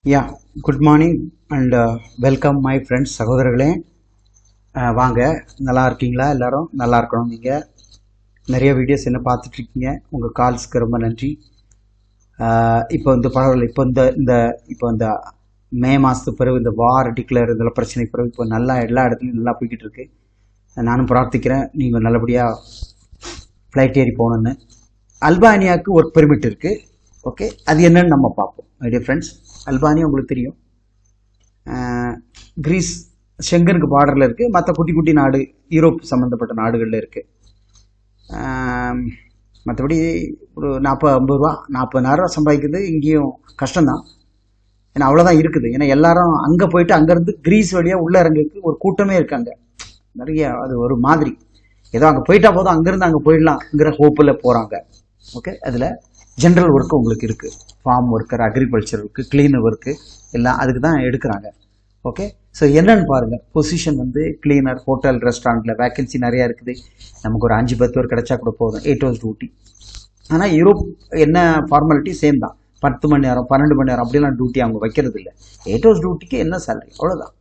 Yeah good morning and welcome my friends. சகோதரர்களே, வாங்க. நல்லா இருக்கீங்களா? எல்லாரும் நல்லா இருக்கணும். நீங்கள் நிறைய வீடியோஸ் என்ன பார்த்துட்ருக்கீங்க. உங்கள் கால்ஸ்க்கு ரொம்ப நன்றி. இப்போ இந்த பரவாயில்ல. இப்போ இந்த மே மாதத்துக்கு பிறகு இந்த வார் டிக்ளேர் இதில் பிரச்சனைக்கு பிறகு இப்போ நல்லா எல்லா இடத்துலையும் நல்லா போய்கிட்டு இருக்கு. நானும் பிரார்த்திக்கிறேன் நீங்கள் நல்லபடியாக ஃப்ளைட் ஏறி போகணுன்னு. அல்பானியாவுக்கு ஒர்க் பெர்மிட் இருக்குது. ஓகே, அது என்னன்னு நம்ம பார்ப்போம். மை டியர் ஃப்ரெண்ட்ஸ், அல்பானியா உங்களுக்கு தெரியும், கிரீஸ் ஷெங்கனுக்கு பார்டரில் இருக்குது. மற்ற குட்டி குட்டி நாடு யூரோப் சம்மந்தப்பட்ட நாடுகளில் இருக்குது. மற்றபடி ஒரு 40-50 ரூபா 40,000 சம்பாதிக்கிறது இங்கேயும் கஷ்டம்தான். ஏன்னா அவ்வளோதான் இருக்குது. ஏன்னா எல்லாரும் அங்கே போயிட்டு அங்கேருந்து கிரீஸ் வழியாக உள்ளே இறங்குறதுக்கு ஒரு கூட்டமே இருக்காங்க நிறைய. அது ஒரு மாதிரி ஏதோ அங்கே போயிட்டா போதும், அங்கேருந்து அங்கே போயிடலாம்ங்கிற ஹோப்பில் போகிறாங்க. ஓகே, அதில் ஜென்ரல் ஒர்க்கு உங்களுக்கு இருக்குது. Farm worker, agriculture work, cleaner work எல்லாம் அதுக்கு தான் எடுக்கிறாங்க. ஓகே, ஸோ என்னன்னு பாருங்கள். பொசிஷன் வந்து கிளீனர், ஹோட்டல், ரெஸ்டாரண்ட்டில் வேக்கன்சி நிறையா இருக்குது. நமக்கு ஒரு 5-10 பேர் கிடைச்சா கூட போதும். 8 hours டியூட்டி. ஆனால் யூரோப் என்ன ஃபார்மாலிட்டி சேம் தான். 10 மணி நேரம் 12 மணி நேரம் அப்படிலாம் டியூட்டி அவங்க வைக்கிறது இல்லை. 8 hours டியூட்டிக்கு என்ன சேலரி, அவ்வளோதான்.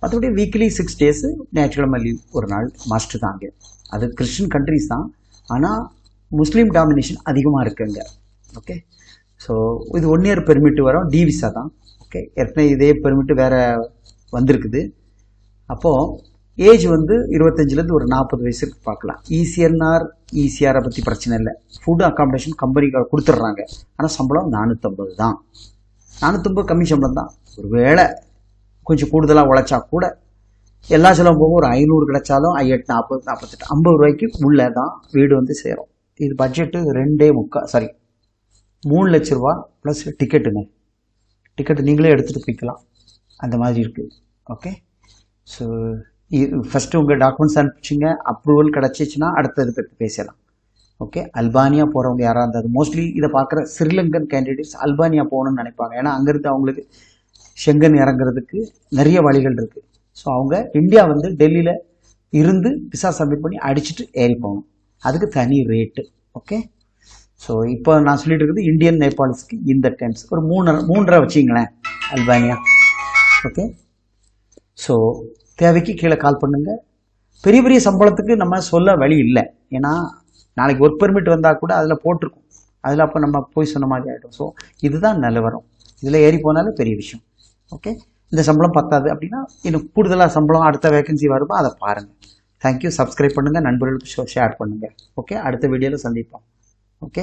மற்றபடி வீக்லி 6 days ஞாயிற்றுக்கிழமை லீவ் ஒரு நாள் மஸ்ட்டு தாங்க. அது கிறிஸ்டின் கண்ட்ரிஸ் தான், ஆனால் முஸ்லீம் டாமினேஷன் அதிகமாக இருக்குங்க. ஓகே, ஸோ இது 1 year பெர்மிட் வரும். டி விசா தான். ஓகே, ஏற்கனவே இதே பெர்மிட் வேறு வந்திருக்குது. அப்போது ஏஜ் வந்து 25லேருந்து ஒரு 40 வயசுக்கு பார்க்கலாம். ஈசிஆரை பற்றி பிரச்சனை இல்லை. ஃபுட் அக்காமடேஷன் கம்பெனி கொடுத்துட்றாங்க. ஆனால் சம்பளம் 450 தான். 450 கம்மி சம்பளம் தான். ஒரு வேளை கொஞ்சம் கூடுதலாக உழைச்சா கூட எல்லா செலவும் போகும். ஒரு 500 கிடைச்சாலும் 8, 40, 48, 50 ரூபாய்க்கு உள்ளே தான் வீடு வந்து சேரும். இது பட்ஜெட்டு 3 லட்ச ரூபா ப்ளஸ் டிக்கெட்டுங்க. டிக்கெட்டு நீங்களே எடுத்துகிட்டு போய்க்கலாம், அந்த மாதிரி இருக்குது. ஓகே, ஸோ ஃபஸ்ட்டு உங்கள் டாக்குமெண்ட்ஸ் அனுப்பிச்சிங்க. அப்ரூவல் கிடச்சிச்சின்னா அடுத்தது பற்றி பேசலாம். ஓகே, அல்பானியா போகிறவங்க யாராக இருந்தால், மோஸ்ட்லி இதை பார்க்குற ஸ்ரீலங்கன் கேண்டிடேட்ஸ் அல்பானியா போகணுன்னு நினைப்பாங்க. ஏன்னா அங்கேருந்து அவங்களுக்கு ஷெங்கன் இறங்குறதுக்கு நிறைய வழிகள் இருக்குது. ஸோ அவங்க இந்தியா வந்து டெல்லியில் இருந்து விசா சப்மிட் பண்ணி அடிச்சுட்டு ஏறி போகணும். அதுக்கு தனி ரேட்டு. ஓகே, ஸோ இப்போ நான் சொல்லிட்டு இருக்குது இந்தியன் நேபாளிஸ்க்கு இந்த டைம்ஸ் ஒரு 3.5 வச்சிங்களேன் அல்பானியா. ஓகே, ஸோ தேவைக்கு கீழே கால் பண்ணுங்கள். பெரிய பெரிய சம்பளத்துக்கு நம்ம சொல்ல வழி இல்லை. ஏன்னா நாளைக்கு ஒர்க் பெர்மிட் வந்தால் கூட அதில் போட்டிருக்கும். அதில் அப்போ நம்ம போய் சொன்ன மாதிரி ஆகிடும். ஸோ இதுதான் நிலவரம். இதில் ஏறி போனாலும் பெரிய விஷயம். ஓகே, இந்த சம்பளம் பத்தாது அப்படின்னா இன்னும் கூடுதலாக சம்பளம் அடுத்த வேகன்சி வருமா அதை பாருங்கள். தேங்க்யூ. சப்ஸ்கிரைப் பண்ணுங்கள், நண்பர்களுக்கு ஷேர் பண்ணுங்கள். ஓகே, அடுத்த வீடியோவில் சந்திப்போம். ஓகே.